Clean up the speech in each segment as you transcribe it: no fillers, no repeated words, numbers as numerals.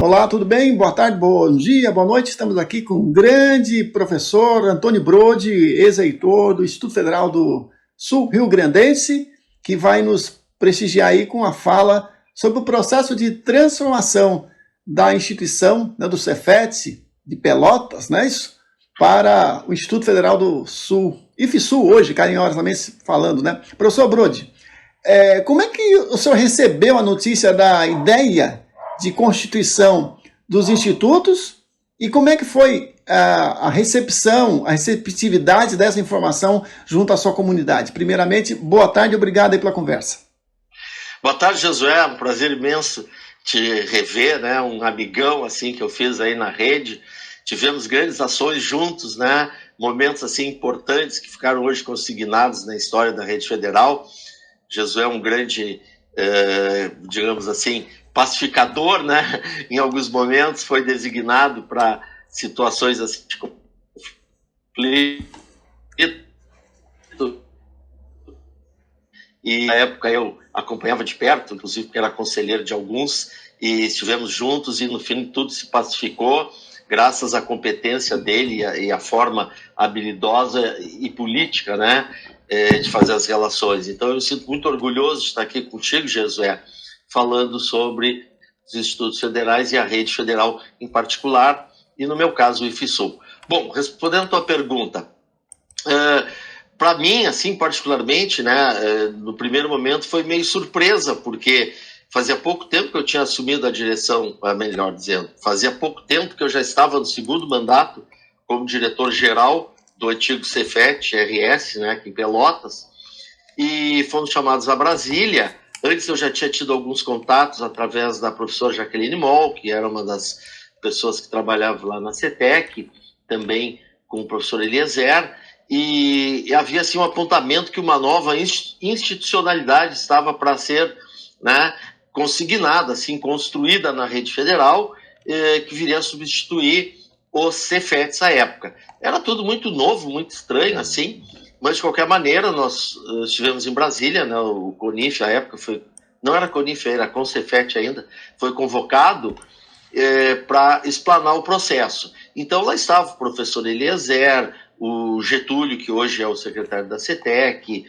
Olá, tudo bem? Boa tarde, bom dia, boa noite. Estamos aqui com o grande professor Antônio Brode, ex-reitor do Instituto Federal do Sul Rio Grandense, que vai nos prestigiar aí com a fala sobre o processo de transformação da instituição, né, do Cefet de Pelotas, né, isso, para o Instituto Federal do Sul, IFSU hoje, carinhosamente falando, né? Professor Brode, como é que o senhor recebeu a notícia da ideia de constituição dos institutos e como é que foi a recepção, a receptividade dessa informação junto à sua comunidade? Primeiramente, boa tarde e obrigado aí pela conversa. Boa tarde, Josué, é um prazer imenso te rever, né? Um amigão assim que eu fiz aí na rede. Tivemos grandes ações juntos, né? Momentos assim importantes que ficaram hoje consignados na história da Rede Federal. Josué é um grande, digamos assim, pacificador, né? Em alguns momentos foi designado para situações assim de conflito. E na época eu acompanhava de perto, inclusive porque era conselheiro de alguns, e estivemos juntos e no fim tudo se pacificou, graças à competência dele e à forma habilidosa e política, né, de fazer as relações. Então eu me sinto muito orgulhoso de estar aqui contigo, Josué, falando sobre os institutos federais e a rede federal em particular, e no meu caso o IFSU. Bom, respondendo a tua pergunta, para mim, assim, particularmente, né, no primeiro momento foi meio surpresa, porque fazia pouco tempo que eu tinha assumido a direção, melhor dizendo, fazia pouco tempo que eu já estava no segundo mandato como diretor-geral do antigo Cefet, RS, né, aqui em Pelotas, e fomos chamados a Brasília. Antes eu já tinha tido alguns contatos através da professora Jaqueline Moll, que era uma das pessoas que trabalhava lá na CETEC, também com o professor Eliezer, e havia assim, um apontamento que uma nova institucionalidade estava para ser, né, consignada, assim, construída na rede federal, que viria a substituir os Cefets à época. Era tudo muito novo, muito estranho, assim, mas de qualquer maneira nós estivemos em Brasília, né, o CONIF à época não era CONIF, era CONCEFET ainda, foi convocado para explanar o processo. Então lá estava o professor Eliezer, o Getúlio, que hoje é o secretário da CETEC,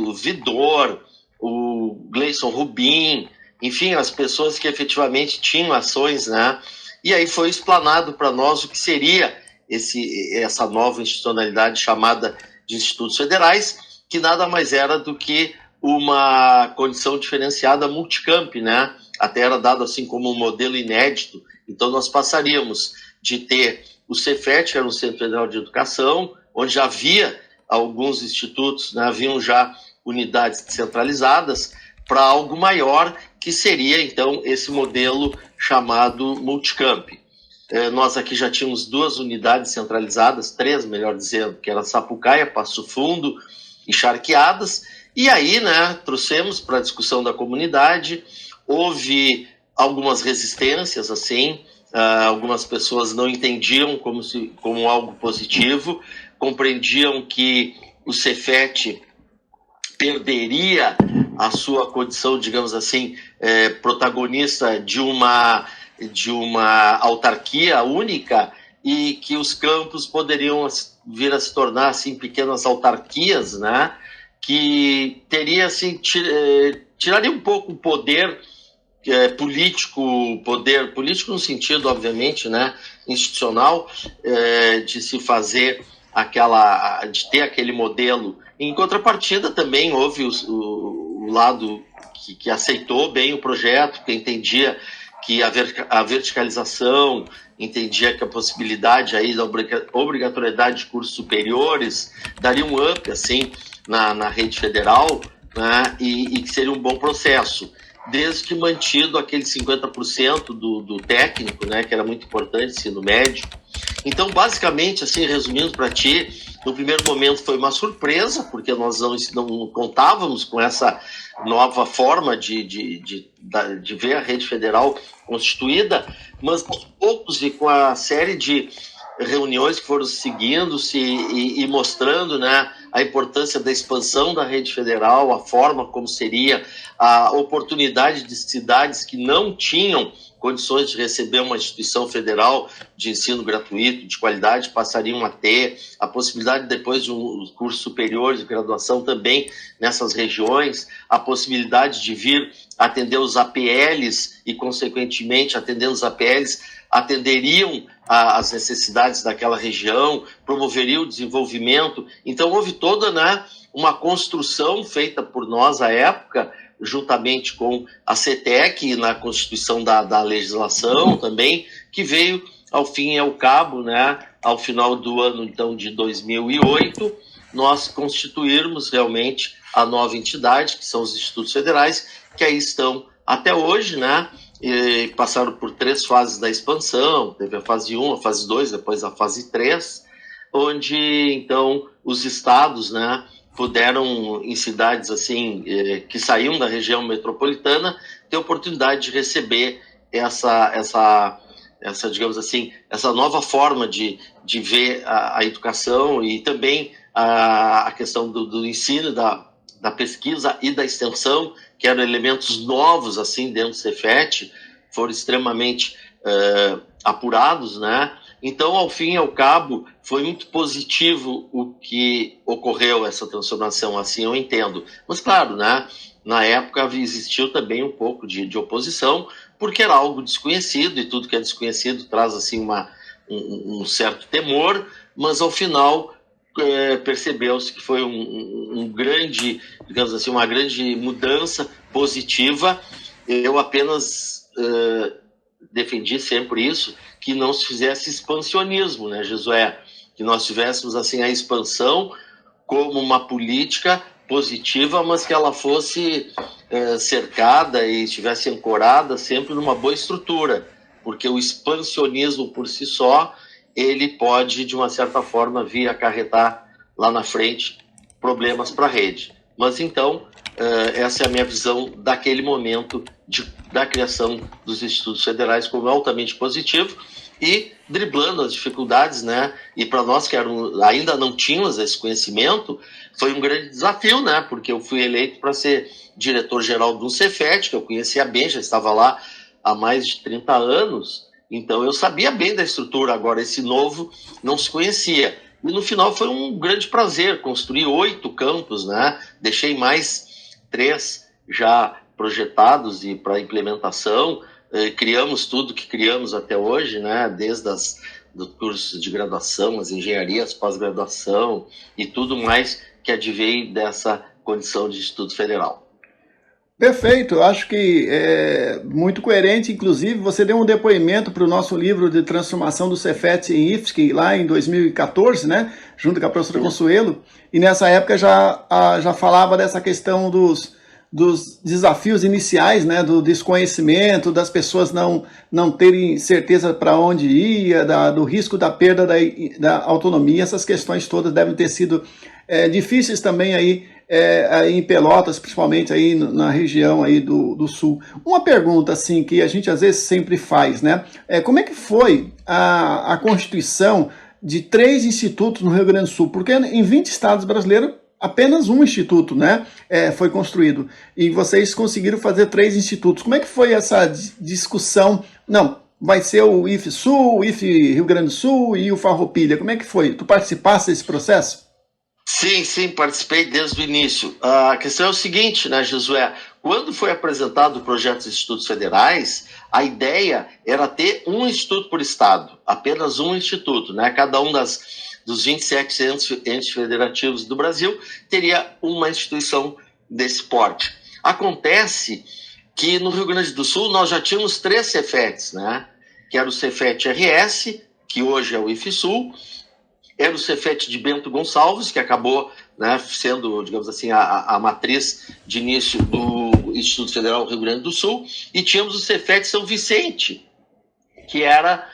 o Vidor, o Gleison Rubim, enfim, as pessoas que efetivamente tinham ações, né? E aí foi explanado para nós o que seria essa nova institucionalidade chamada de Institutos Federais, que nada mais era do que uma condição diferenciada multicamp, né? Até era dado assim como um modelo inédito. Então nós passaríamos de ter o Cefet, que era um Centro Federal de Educação, onde já havia alguns institutos, né, haviam já unidades descentralizadas, para algo maior, que seria, então, esse modelo chamado multicamp. Nós aqui já tínhamos 2 unidades centralizadas, 3, melhor dizendo, que era Sapucaia, Passo Fundo e Charqueadas, e aí, né, trouxemos para a discussão da comunidade. Houve algumas resistências, assim, algumas pessoas não entendiam como algo positivo, compreendiam que o Cefet perderia a sua condição, digamos assim, protagonista de uma autarquia única, e que os campos poderiam vir a se tornar assim, pequenas autarquias, né, que teria, assim, tiraria um pouco o poder político no sentido, obviamente, né, institucional, de se fazer de ter aquele modelo. Em contrapartida, também houve o lado que aceitou bem o projeto, que entendia que a verticalização, entendia que a possibilidade aí da obrigatoriedade de cursos superiores daria um up, assim, na rede federal, né, e que seria um bom processo, desde que mantido aquele 50% do técnico, né, que era muito importante, ensino médio. Então, basicamente, assim, resumindo para ti, no primeiro momento foi uma surpresa, porque nós não contávamos com essa nova forma de ver a rede federal constituída, mas aos poucos e com a série de reuniões que foram seguindo-se e mostrando, né, a importância da expansão da rede federal, a forma como seria, a oportunidade de cidades que não tinham condições de receber uma instituição federal de ensino gratuito, de qualidade, passariam a ter a possibilidade depois de um curso superior de graduação também nessas regiões, a possibilidade de vir atender os APLs e, consequentemente, atendendo os APLs, atenderiam às necessidades daquela região, promoveriam o desenvolvimento. Então, houve toda, né, uma construção feita por nós à época, juntamente com a CETEC, na constituição da legislação também, que veio ao fim e ao cabo, né, ao final do ano então, de 2008, nós constituirmos realmente a nova entidade, que são os institutos federais, que aí estão até hoje, né, e passaram por 3 fases da expansão, teve a fase 1, a fase 2, depois a fase 3, onde então os estados, né, puderam, em cidades assim que saíam da região metropolitana, ter a oportunidade de receber essa digamos assim, essa nova forma de ver a educação e também a questão do ensino, da pesquisa e da extensão, que eram elementos novos assim dentro do Cefet, foram extremamente apurados, né? Então, ao fim e ao cabo, foi muito positivo o que ocorreu, essa transformação, assim eu entendo. Mas, claro, né, na época existiu também um pouco de oposição, porque era algo desconhecido, e tudo que é desconhecido traz assim, um certo temor, mas, ao final, percebeu-se que foi um grande, digamos assim, uma grande mudança positiva. Eu apenas defendi sempre isso, que não se fizesse expansionismo, né, Josué? Que nós tivéssemos assim a expansão como uma política positiva, mas que ela fosse cercada e estivesse ancorada sempre numa boa estrutura, porque o expansionismo por si só, ele pode, de uma certa forma, vir acarretar lá na frente problemas para a rede. Mas então, essa é a minha visão daquele momento da criação dos institutos federais como altamente positivo e driblando as dificuldades, né? E para nós que ainda não tínhamos esse conhecimento, foi um grande desafio, né? Porque eu fui eleito para ser diretor-geral do Cefet, que eu conhecia bem, já estava lá há mais de 30 anos, então eu sabia bem da estrutura. Agora, esse novo não se conhecia. E no final foi um grande prazer construir 8 campos, né? Deixei mais 3 já projetados e para implementação. Criamos tudo que criamos até hoje, né? Desde do curso de graduação, as engenharias, pós-graduação e tudo mais que advém dessa condição de Instituto Federal. Perfeito, acho que é muito coerente. Inclusive, você deu um depoimento para o nosso livro de transformação do Cefet em IFSC lá em 2014, né? Junto com a professora Consuelo, e nessa época já falava dessa questão dos desafios iniciais, né, do desconhecimento, das pessoas não terem certeza para onde ia, do risco da perda da autonomia. Essas questões todas devem ter sido difíceis também aí em Pelotas, principalmente aí na região aí do sul. Uma pergunta assim que a gente às vezes sempre faz, né? Como é que foi a constituição de 3 institutos no Rio Grande do Sul? Porque em 20 estados brasileiros apenas um instituto, né, foi construído, e vocês conseguiram fazer 3 institutos. Como é que foi essa discussão? Não, vai ser o IF Sul, o IF Rio Grande do Sul e o Farroupilha. Como é que foi? Tu participaste desse processo? Sim, participei desde o início. A questão é o seguinte, né, Josué? Quando foi apresentado o projeto dos institutos federais, a ideia era ter um instituto por estado, apenas um instituto, né? Cada um dos 27 entes federativos do Brasil teria uma instituição desse porte. Acontece que no Rio Grande do Sul nós já tínhamos 3 Cefets, né? Que era o Cefet RS, que hoje é o IFSUL, era o Cefet de Bento Gonçalves, que acabou, né, sendo, digamos assim, a matriz de início do Instituto Federal do Rio Grande do Sul, e tínhamos o Cefet São Vicente, que era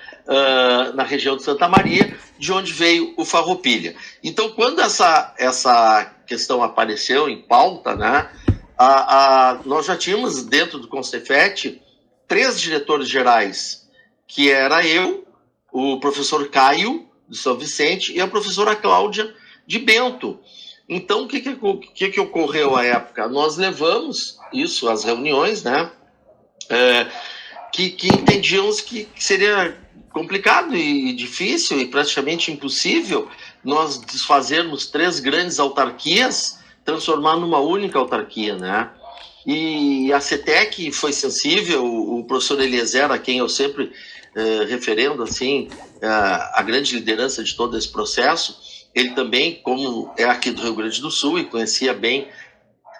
na região de Santa Maria, de onde veio o Farroupilha. Então, quando essa questão apareceu em pauta, né, nós já tínhamos dentro do Concefet 3 diretores gerais, que era eu, o professor Caio, de São Vicente, e a professora Cláudia, de Bento. Então, o que ocorreu à época? Nós levamos isso às reuniões, né? que entendíamos que seria complicado e difícil e praticamente impossível nós desfazermos 3 grandes autarquias, transformar numa única autarquia, né? E a CETEC foi sensível, o professor Eliezer, a quem eu sempre referendo assim, a grande liderança de todo esse processo, ele também, como é aqui do Rio Grande do Sul e conhecia bem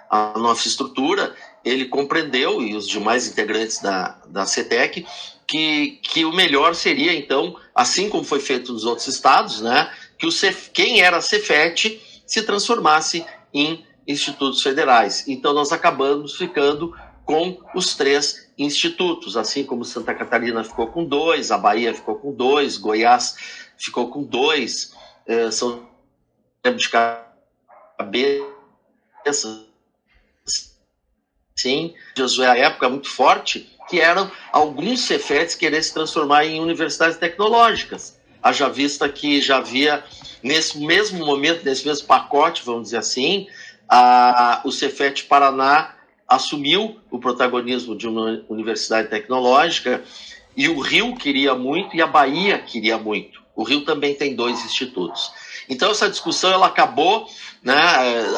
a nossa estrutura, ele compreendeu, e os demais integrantes da CETEC, que o melhor seria, então, assim como foi feito nos outros estados, né, que quem era Cefet se transformasse em institutos federais. Então, nós acabamos ficando com os 3 institutos, assim como Santa Catarina ficou com 2, a Bahia ficou com 2, Goiás ficou com 2, São de cabeça, sim, Josué, a época muito forte, que eram alguns Cefetes querer se transformar em universidades tecnológicas. Haja vista que já havia, nesse mesmo momento, nesse mesmo pacote, vamos dizer assim, o Cefet Paraná assumiu o protagonismo de uma universidade tecnológica, e o Rio queria muito e a Bahia queria muito. O Rio também tem 2 institutos. Então essa discussão ela acabou, né,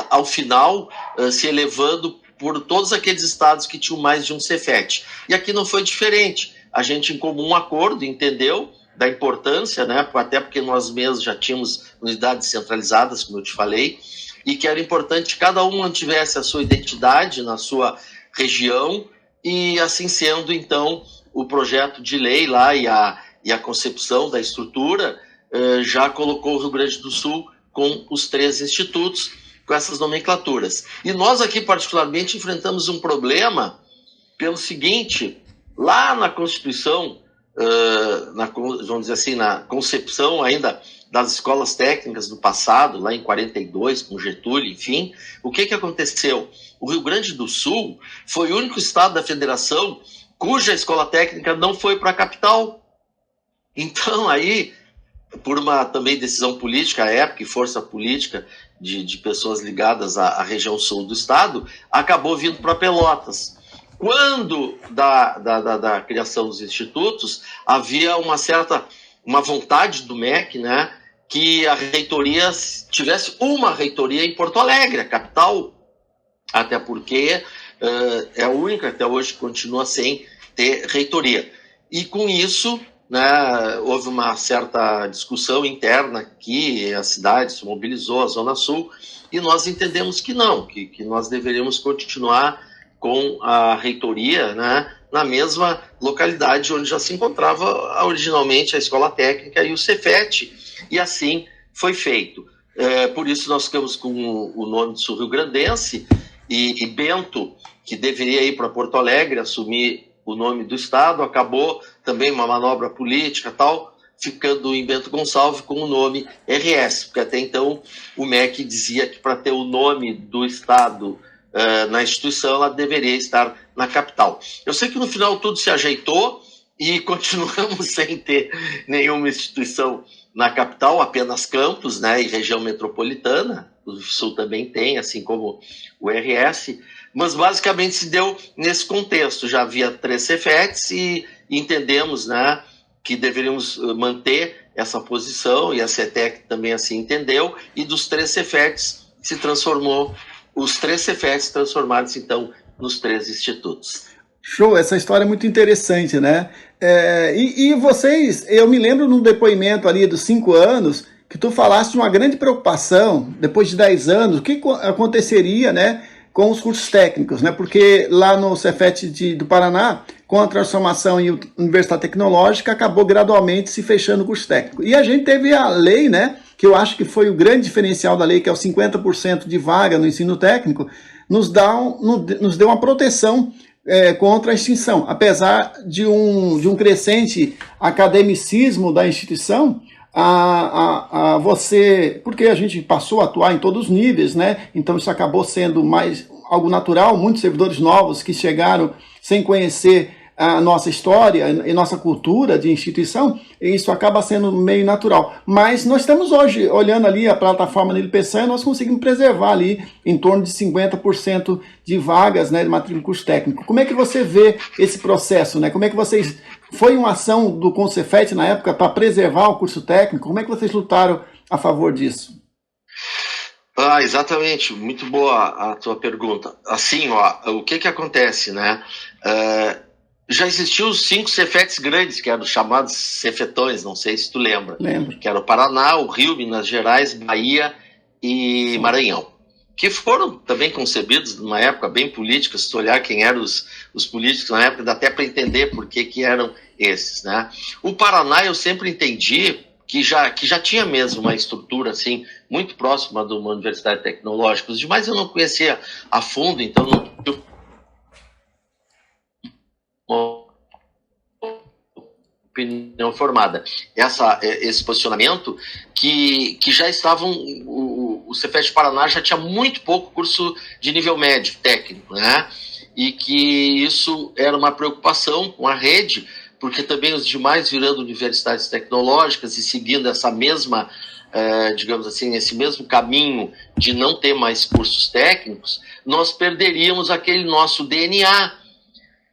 ao final, se elevando por todos aqueles estados que tinham mais de um Cefet. E aqui não foi diferente. A gente, em comum acordo, entendeu da importância, né, até porque nós mesmos já tínhamos unidades centralizadas, como eu te falei, e que era importante que cada um mantivesse a sua identidade na sua região, e assim sendo, então, o projeto de lei lá e a concepção da estrutura já colocou o Rio Grande do Sul com os 3 institutos, com essas nomenclaturas. E nós aqui, particularmente, enfrentamos um problema pelo seguinte: lá na Constituição, vamos dizer assim, na concepção ainda das escolas técnicas do passado, lá em 42, com Getúlio, enfim, o que aconteceu? O Rio Grande do Sul foi o único estado da federação cuja escola técnica não foi para a capital. Então, aí, por uma também decisão política à época e força política de pessoas ligadas à região sul do estado, acabou vindo para Pelotas. Quando da criação dos institutos, havia uma vontade do MEC, né, que a reitoria tivesse uma reitoria em Porto Alegre, a capital, até porque é a única, até hoje, que continua sem ter reitoria. E com isso, né, houve uma certa discussão interna aqui, a cidade se mobilizou, a Zona Sul, e nós entendemos que não, que nós deveríamos continuar com a reitoria, né, na mesma localidade onde já se encontrava originalmente a escola técnica e o Cefet, e assim foi feito. Por isso nós ficamos com o nome de sul-rio-grandense, e Bento, que deveria ir para Porto Alegre, assumir o nome do estado, acabou também uma manobra política tal, ficando em Bento Gonçalves com o nome RS, porque até então o MEC dizia que para ter o nome do estado na instituição, ela deveria estar na capital. Eu sei que no final tudo se ajeitou e continuamos sem ter nenhuma instituição na capital, apenas campus, né, e região metropolitana. O Sul também tem, assim como o RS, mas basicamente se deu nesse contexto. Já havia 3 Cefets e entendemos, né, que deveríamos manter essa posição, e a CETEC também assim entendeu, e dos 3 Cefets se transformou, os 3 Cefets transformaram-se então nos 3 institutos. Show, essa história é muito interessante, né? E vocês, eu me lembro num depoimento ali dos 5 anos, que tu falaste de uma grande preocupação, depois de 10 anos, o que aconteceria, né, com os cursos técnicos, né? Porque lá no Cefet do Paraná, com a transformação em Universidade Tecnológica, acabou gradualmente se fechando o curso técnico. E a gente teve a lei, né, que eu acho que foi o grande diferencial da lei, que é o 50% de vaga no ensino técnico, nos deu uma proteção contra a extinção. Apesar de um crescente academicismo da instituição, porque a gente passou a atuar em todos os níveis, né? Então isso acabou sendo mais algo natural. Muitos servidores novos que chegaram sem conhecer a nossa história e nossa cultura de instituição, isso acaba sendo meio natural. Mas nós estamos hoje olhando ali a plataforma Nilo Peçanha, nós conseguimos preservar ali em torno de 50% de vagas, né, de matrícula de curso técnico. Como é que você vê esse processo, né? Como é que vocês... Foi uma ação do Concefet na época para preservar o curso técnico? Como é que vocês lutaram a favor disso? Exatamente, muito boa a tua pergunta. Assim, ó, o que acontece, né? Já existiam os 5 Cefetes grandes, que eram os chamados Cefetões, não sei se tu lembra. Lembro. Que era o Paraná, o Rio, Minas Gerais, Bahia e Maranhão. Que foram também concebidos numa época bem política. Se tu olhar quem eram os políticos na época, dá até para entender por que eram esses, né? O Paraná eu sempre entendi que já tinha mesmo uma estrutura assim muito próxima de uma universidade tecnológica. Os demais eu não conhecia a fundo, então não tinha uma opinião formada. Esse posicionamento que já estavam... O Cefet Paraná já tinha muito pouco curso de nível médio técnico, né? E que isso era uma preocupação com a rede, porque também os demais virando universidades tecnológicas e seguindo essa mesma, digamos assim, esse mesmo caminho de não ter mais cursos técnicos, nós perderíamos aquele nosso DNA.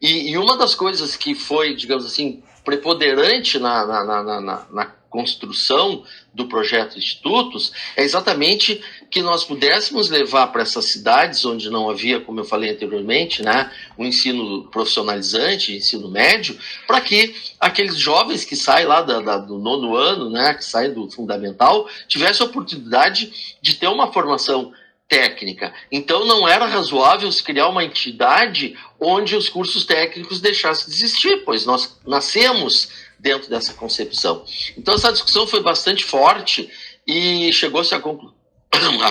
E uma das coisas que foi, digamos assim, preponderante na construção do projeto Institutos é exatamente que nós pudéssemos levar para essas cidades onde não havia, como eu falei anteriormente, né, um ensino profissionalizante, ensino médio, para que aqueles jovens que saem lá do 9º ano, né, que saem do fundamental, tivessem a oportunidade de ter uma formação técnica. Então não era razoável se criar uma entidade onde os cursos técnicos deixassem de existir, pois nós nascemos dentro dessa concepção. Então essa discussão foi bastante forte e chegou-se à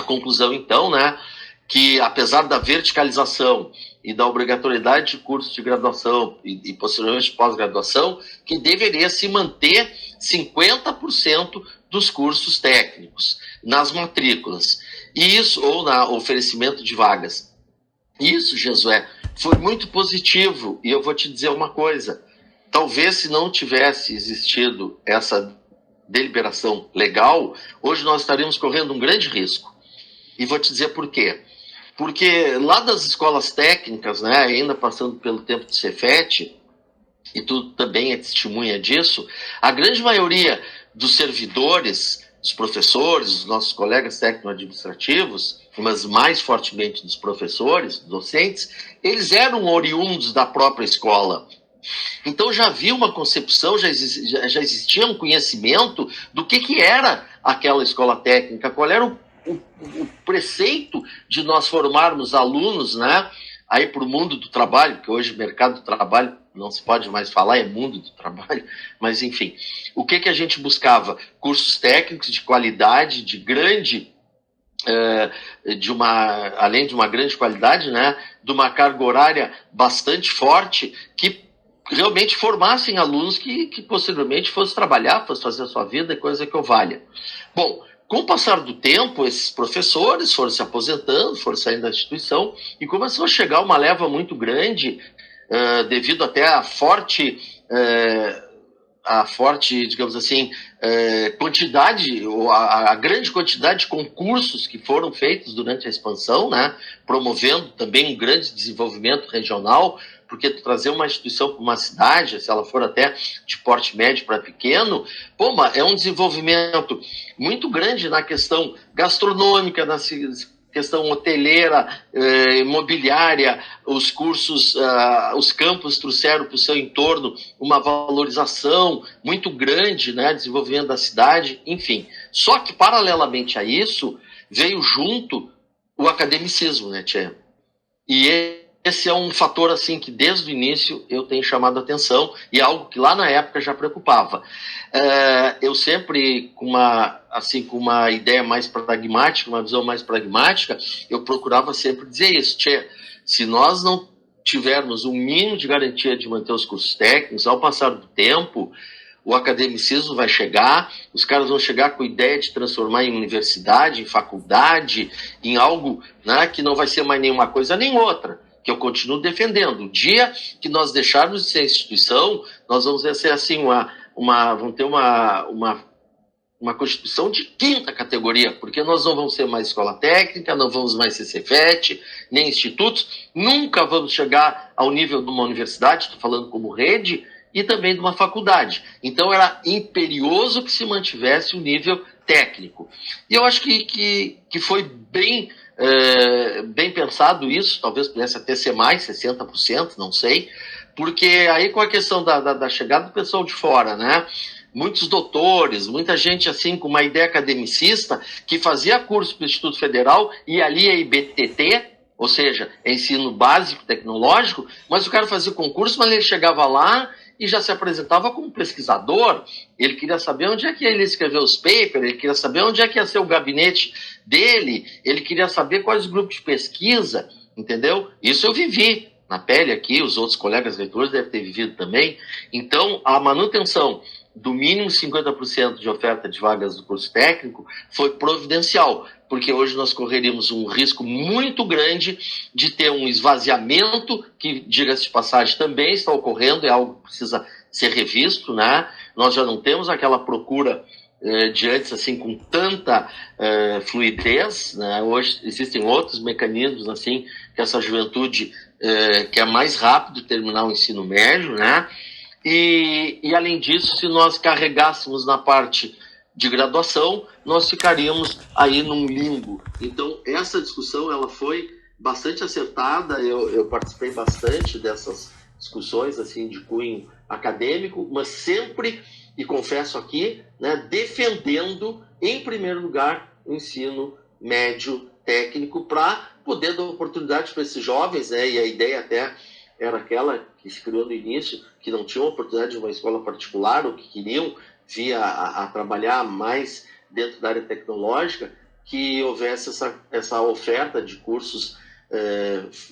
conclusão, então, né, que apesar da verticalização e da obrigatoriedade de cursos de graduação e posteriormente pós-graduação, que deveria se manter 50% dos cursos técnicos nas matrículas. Isso, ou no oferecimento de vagas. Isso, Jesué, foi muito positivo. E eu vou te dizer uma coisa. Talvez se não tivesse existido essa deliberação legal, hoje nós estaríamos correndo um grande risco. E vou te dizer por quê. Porque lá das escolas técnicas, né, ainda passando pelo tempo do Cefet, e tu também é testemunha disso, a grande maioria dos servidores, dos professores, dos nossos colegas técnico-administrativos, mas mais fortemente dos professores, dos docentes, eles eram oriundos da própria escola. Então já havia uma concepção, já existia um conhecimento do que era aquela escola técnica, qual era o preceito de nós formarmos alunos, né, aí para o mundo do trabalho, que hoje o mercado do trabalho não se pode mais falar, é mundo do trabalho, mas enfim, o que a gente buscava? Cursos técnicos de qualidade, de grande, além de uma grande qualidade, né, de uma carga horária bastante forte, que realmente formassem alunos que posteriormente fossem trabalhar, fossem fazer a sua vida e coisa que eu valha. Bom, com o passar do tempo, esses professores foram se aposentando, foram saindo da instituição e começou a chegar uma leva muito grande, devido até à forte, digamos assim, quantidade, ou a grande quantidade de concursos que foram feitos durante a expansão, né, promovendo também um grande desenvolvimento regional, porque tu trazer uma instituição para uma cidade, se ela for até de porte médio para pequeno, é um desenvolvimento muito grande na questão gastronômica, na questão hoteleira, imobiliária, os cursos, os campos trouxeram para o seu entorno uma valorização muito grande, né, desenvolvimento da cidade, enfim. Só que, paralelamente a isso, veio junto o academicismo, né, Tchê? E esse é um fator assim que desde o início eu tenho chamado a atenção e é algo que lá na época já preocupava. Eu sempre, com uma ideia mais pragmática, uma visão mais pragmática, eu procurava sempre dizer isso: Tchê, se nós não tivermos um mínimo de garantia de manter os cursos técnicos, ao passar do tempo, o academicismo vai chegar, os caras vão chegar com a ideia de transformar em universidade, em faculdade, em algo, né, que não vai ser mais nenhuma coisa nem outra. que eu continuo defendendo. O dia que nós deixarmos de ser instituição, nós vamos ser assim, vamos ter uma constituição de quinta categoria, porque nós não vamos ser mais escola técnica, não vamos mais ser Cefet, nem institutos, nunca vamos chegar ao nível de uma universidade, estou falando como rede, e também de uma faculdade. Então era imperioso que se mantivesse o nível técnico. E eu acho que foi bem pensado isso, talvez pudesse até ser mais, 60%, não sei, porque aí com a questão da chegada do pessoal de fora, né? Muitos doutores, muita gente assim com uma ideia academicista que fazia curso para o Instituto Federal e ali é IBTT, ou seja, é ensino básico tecnológico, mas o cara fazia concurso, mas ele chegava lá e já se apresentava como pesquisador. Ele queria saber onde é que ele escreveu os papers, ele queria saber onde é que ia ser o gabinete dele, ele queria saber quais os grupos de pesquisa, entendeu? Isso eu vivi na pele aqui, os outros colegas reitores devem ter vivido também. Então, a manutenção do mínimo 50% de oferta de vagas do curso técnico foi providencial, porque hoje nós correríamos um risco muito grande de ter um esvaziamento, que, diga-se de passagem, também está ocorrendo, é algo que precisa ser revisto, né? Nós já não temos aquela procura de antes, assim, com tanta fluidez, né? Hoje existem outros mecanismos, assim, que essa juventude quer mais rápido terminar o ensino médio, né? E além disso, se nós carregássemos na parte de graduação, nós ficaríamos aí num limbo. Então, essa discussão ela foi bastante acertada, eu participei bastante dessas discussões assim, de cunho acadêmico, mas sempre, e confesso aqui, né, defendendo, em primeiro lugar, o ensino médio técnico para poder dar oportunidade para esses jovens, né, e a ideia até era aquela que se criou no início, que não tinham oportunidade de uma escola particular ou que queriam vir a trabalhar mais dentro da área tecnológica, que houvesse essa oferta de cursos,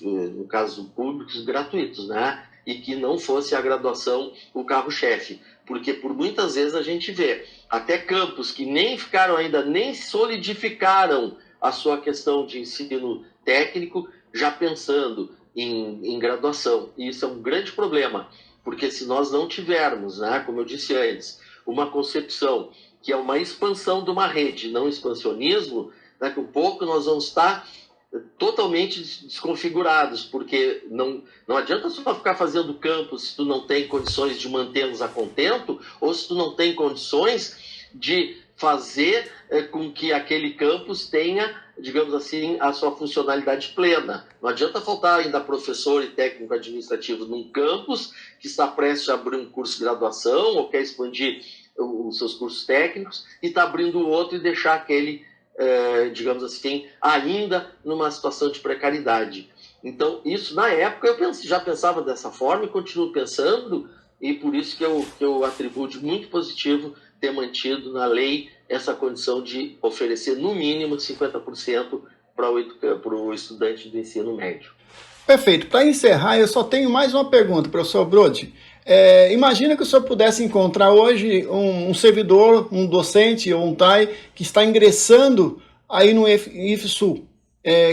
no caso públicos, gratuitos, né? E que não fosse a graduação o carro-chefe. Porque por muitas vezes a gente vê até campos que nem ficaram ainda, nem solidificaram a sua questão de ensino técnico, já pensando em graduação. E isso é um grande problema, porque se nós não tivermos, né, como eu disse antes, uma concepção que é uma expansão de uma rede, não expansionismo, daqui a pouco nós vamos estar totalmente desconfigurados, porque não adianta só ficar fazendo campus se tu não tem condições de mantê-los a contento, ou se tu não tem condições de fazer com que aquele campus tenha, digamos assim, a sua funcionalidade plena. Não adianta faltar ainda professor e técnico administrativo num campus que está prestes a abrir um curso de graduação ou quer expandir os seus cursos técnicos e está abrindo outro e deixar aquele, digamos assim, ainda numa situação de precariedade. Então, isso na época eu já pensava dessa forma e continuo pensando, e por isso que eu atribuo de muito positivo ter mantido na lei essa condição de oferecer no mínimo 50% para o estudante do ensino médio. Perfeito. Para encerrar, eu só tenho mais uma pergunta, professor Brode. Imagina que o senhor pudesse encontrar hoje um servidor, um docente ou um TAI que está ingressando aí no IFSU.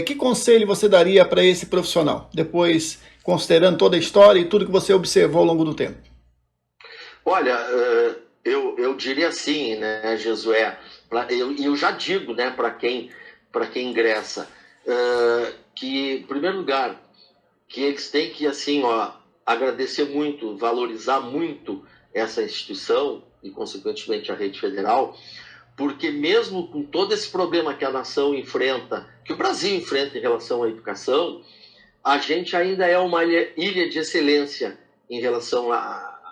Que conselho você daria para esse profissional, depois considerando toda a história e tudo que você observou ao longo do tempo? Olha, eu diria assim, né, Jesué, eu já digo, né, para quem ingressa, que, em primeiro lugar, que eles têm que, assim, agradecer muito, valorizar muito essa instituição e, consequentemente, a rede federal, porque mesmo com todo esse problema que a nação enfrenta, que o Brasil enfrenta em relação à educação, a gente ainda é uma ilha de excelência em relação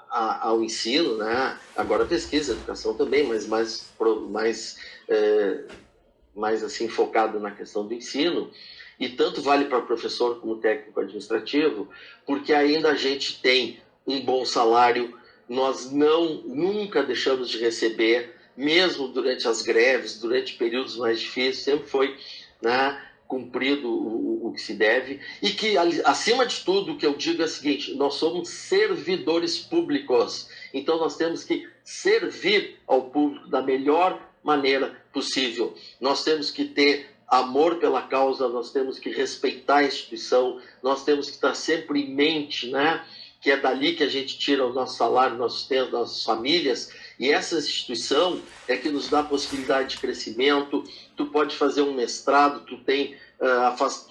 ao ensino, né? Agora pesquisa, educação também, mas mais assim, focado na questão do ensino. E tanto vale para professor como técnico administrativo, porque ainda a gente tem um bom salário, nós nunca deixamos de receber, mesmo durante as greves, durante períodos mais difíceis, sempre foi, né, cumprido o que se deve, e que, acima de tudo, o que eu digo é o seguinte: nós somos servidores públicos, então nós temos que servir ao público da melhor maneira possível. Nós temos que ter amor pela causa, nós temos que respeitar a instituição, nós temos que estar sempre em mente, né, que é dali que a gente tira o nosso salário, nosso sustento, nossas famílias, e essa instituição é que nos dá a possibilidade de crescimento. Tu pode fazer um mestrado, tu tem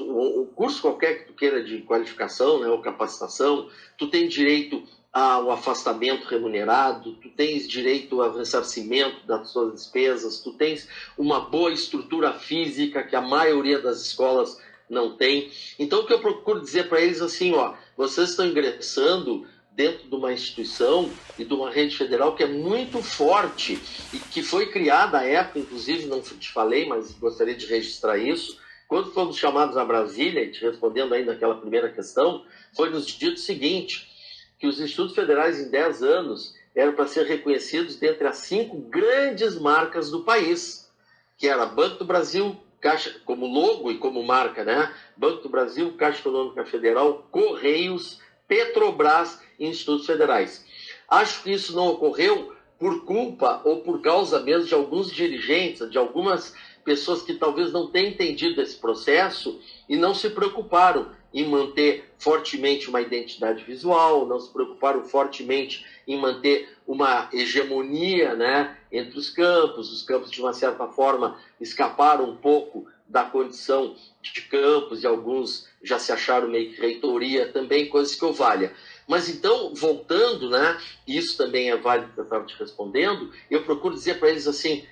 um curso qualquer que tu queira de qualificação, né, ou capacitação, tu tem direito ao afastamento remunerado, tu tens direito ao ressarcimento das suas despesas, tu tens uma boa estrutura física que a maioria das escolas não tem. Então, o que eu procuro dizer para eles assim, ó, vocês estão ingressando dentro de uma instituição e de uma rede federal que é muito forte e que foi criada à época, inclusive, não te falei, mas gostaria de registrar isso. Quando fomos chamados a Brasília, e te respondendo ainda aquela primeira questão, foi nos dito o seguinte, que os institutos federais em 10 anos eram para ser reconhecidos dentre as 5 grandes marcas do país, que era Banco do Brasil, Caixa, como logo e como marca, né? Banco do Brasil, Caixa Econômica Federal, Correios, Petrobras e Institutos Federais. Acho que isso não ocorreu por culpa ou por causa mesmo de alguns dirigentes, de algumas pessoas que talvez não tenham entendido esse processo e não se preocuparam em manter fortemente uma identidade visual, não se preocuparam fortemente em manter uma hegemonia, né, entre os campos de uma certa forma escaparam um pouco da condição de campus e alguns já se acharam meio que reitoria também, coisas que eu valha. Mas então, voltando, né, isso também é válido que eu estava te respondendo, eu procuro dizer para eles assim,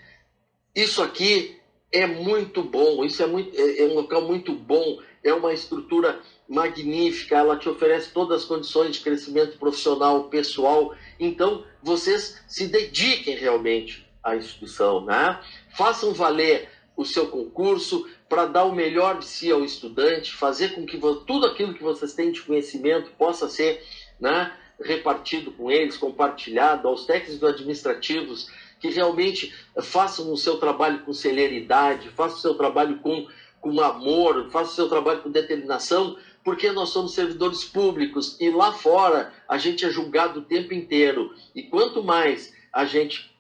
isso aqui é muito bom, isso é um local muito bom, é uma estrutura magnífica, ela te oferece todas as condições de crescimento profissional, pessoal, então vocês se dediquem realmente à instituição, né? Façam valer o seu concurso para dar o melhor de si ao estudante, fazer com que tudo aquilo que vocês têm de conhecimento possa ser, né, repartido com eles, compartilhado aos técnicos administrativos, que realmente façam o seu trabalho com celeridade, façam o seu trabalho com amor, façam o seu trabalho com determinação, porque nós somos servidores públicos e lá fora a gente é julgado o tempo inteiro. E quanto mais a gente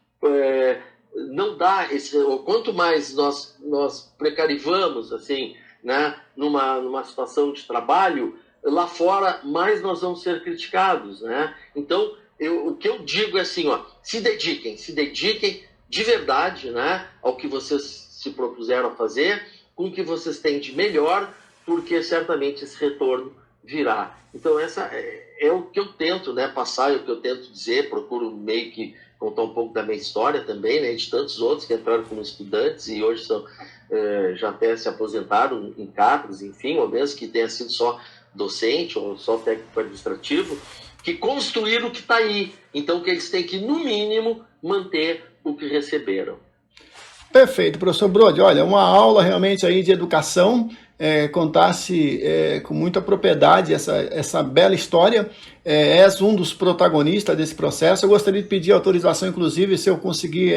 não dá ou quanto mais nós precarivamos assim, né, numa situação de trabalho, lá fora mais nós vamos ser criticados, né? Então, o que eu digo é assim, ó, se dediquem de verdade, né, ao que vocês se propuseram a fazer, com o que vocês têm de melhor, porque certamente esse retorno virá. Então, essa é o que eu tento, né, passar, é o que eu tento dizer, procuro meio que contar um pouco da minha história também, né, de tantos outros que entraram como estudantes e hoje já até se aposentaram em cargos, enfim, ou mesmo que tenha sido só docente ou só técnico administrativo, que construíram o que está aí. Então, que eles têm que, no mínimo, manter o que receberam. Perfeito, professor Brode. Olha, uma aula realmente aí de educação, contasse com muita propriedade essa bela história. És um dos protagonistas desse processo. Eu gostaria de pedir autorização, inclusive, se eu conseguir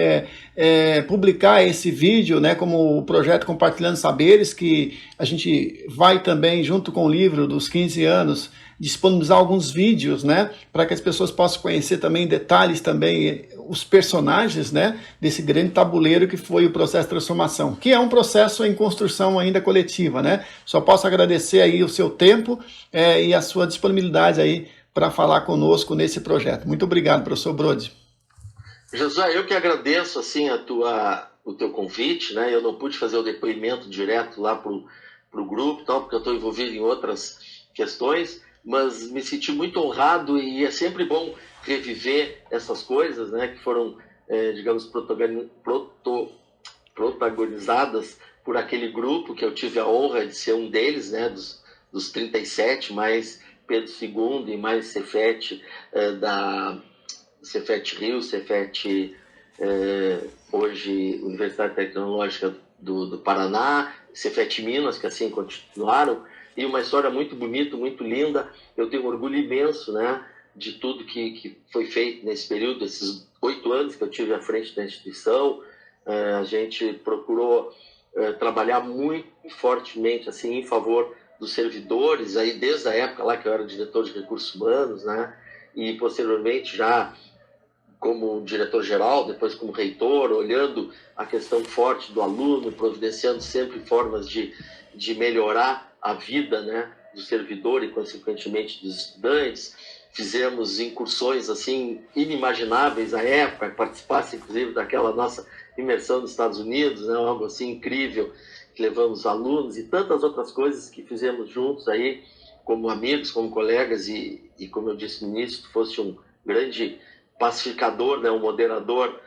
publicar esse vídeo, né, como o projeto Compartilhando Saberes, que a gente vai também, junto com o livro dos 15 anos, disponibilizar alguns vídeos, né, para que as pessoas possam conhecer também detalhes, também os personagens, né, desse grande tabuleiro que foi o processo de transformação, que é um processo em construção ainda coletiva, né? Só posso agradecer aí o seu tempo e a sua disponibilidade aí para falar conosco nesse projeto. Muito obrigado, professor Brode. Josué, eu que agradeço assim o teu convite, né? Eu não pude fazer o depoimento direto lá pro grupo, tal, porque eu estou envolvido em outras questões, mas me senti muito honrado e é sempre bom reviver essas coisas, né, que foram, digamos, protagonizadas por aquele grupo que eu tive a honra de ser um deles, né, dos 37, mais Pedro II e mais Cefet, da Cefet Rio, Cefet, hoje Universidade Tecnológica do Paraná, Cefet Minas, que assim continuaram, e uma história muito bonita, muito linda. Eu tenho um orgulho imenso, né, de tudo que foi feito nesse período, esses 8 anos que eu tive à frente da instituição. A gente procurou trabalhar muito fortemente assim, em favor dos servidores, aí, desde a época lá que eu era diretor de recursos humanos, né, e posteriormente já como diretor-geral, depois como reitor, olhando a questão forte do aluno, providenciando sempre formas de melhorar a vida, né, do servidor e, consequentemente, dos estudantes. Fizemos incursões assim inimagináveis à época, participasse inclusive daquela nossa imersão nos Estados Unidos, né, algo assim incrível, que levamos alunos e tantas outras coisas que fizemos juntos aí, como amigos, como colegas e como eu disse no início, tu fosse um grande pacificador, né, um moderador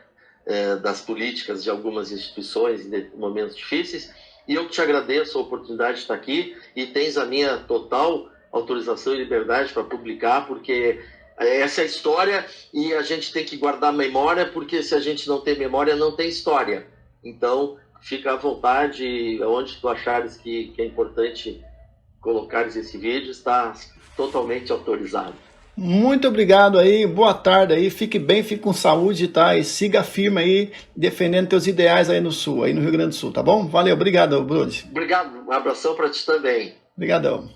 das políticas de algumas instituições em momentos difíceis. E eu te agradeço a oportunidade de estar aqui e tens a minha total autorização e liberdade para publicar, porque essa é a história e a gente tem que guardar memória, porque se a gente não tem memória, não tem história. Então, fica à vontade, onde tu achares que é importante colocares esse vídeo, está totalmente autorizado. Muito obrigado aí, boa tarde aí, fique bem, fique com saúde, tá? E siga firme aí, defendendo teus ideais aí no Sul, aí no Rio Grande do Sul, tá bom? Valeu, obrigado, Brode. Obrigado, um abração para ti também. Obrigadão.